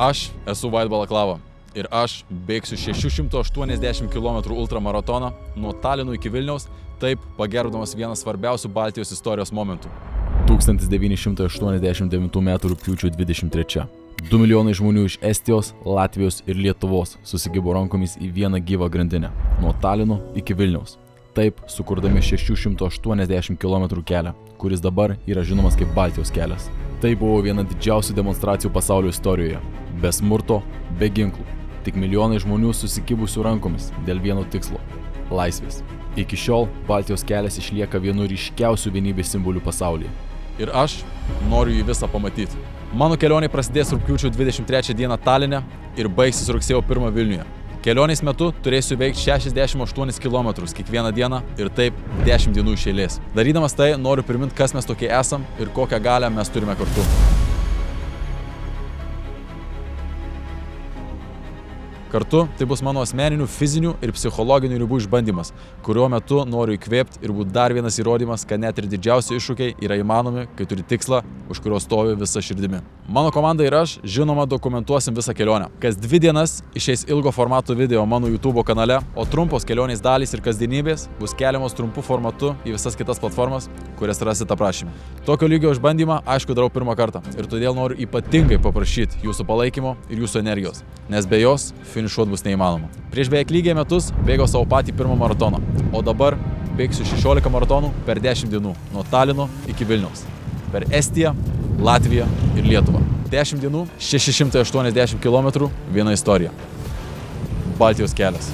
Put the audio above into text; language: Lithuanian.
Aš esu Vaid Balaklava ir aš bėgsiu 680 km ultramaratoną nuo Talino iki Vilniaus, taip pagerbdamas vieną svarbiausių Baltijos istorijos momentų. 1989 m. rugpjūčio 23. 2 milijonai žmonių iš Estijos, Latvijos ir Lietuvos susigibo rankomis į vieną gyvą grandinę nuo Talino iki Vilniaus. Taip sukurdami 680 km kelią, kuris dabar yra žinomas kaip Baltijos kelias. Tai buvo viena didžiausių demonstracijų pasaulio istorijoje. Be smurto, be ginklų. Tik milijonai žmonių susikibusių rankomis dėl vieno tikslo – laisvės. Iki šiol Baltijos kelias išlieka vienu ryškiausių vienybės simbolių pasaulyje. Ir aš noriu jį visą pamatyti. Mano kelionė prasidės rugpjūčio 23 dieną Taline ir baigsis rugsėjo 1 Vilniuje. Kelionės metu turėsiu veikti 68 km kiekvieną dieną ir taip 10 dienų iš eilės. Darydamas tai noriu priminti, kas mes tokie esam ir kokią galią mes turime kartu. Kartu tai bus mano asmeninių, fizinių ir psichologinių ribų išbandymas, kurio metu noriu įkvėpti ir būti dar vienas įrodymas, kad net ir didžiausi iššūkiai yra įmanomi, kai turi tikslą, už kurio stovi visa širdimi. Mano komanda ir aš, žinoma, dokumentuosim visą kelionę. Kas 2 dienas išeis ilgo formato video mano YouTube kanale, o trumpos kelionės dalys ir kasdienybės bus keliamos trumpu formatu į visas kitas platformas, kurias rasite aprašyme. Tokio lygio išbandymą, aišku, darau pirmą kartą ir todėl noriu ypatingai paprašyti jūsų palaikymo ir jūsų energijos, nes be jos finišuot bus neįmanoma. Prieš beveik lygiai metus bėgau savo patį pirmą maratoną, o dabar bėgsiu 16 maratonų per 10 dienų, nuo Talino iki Vilniaus, per Estiją, Latviją ir Lietuvą. 10 dienų, 680 km, viena istorija. Baltijos kelias.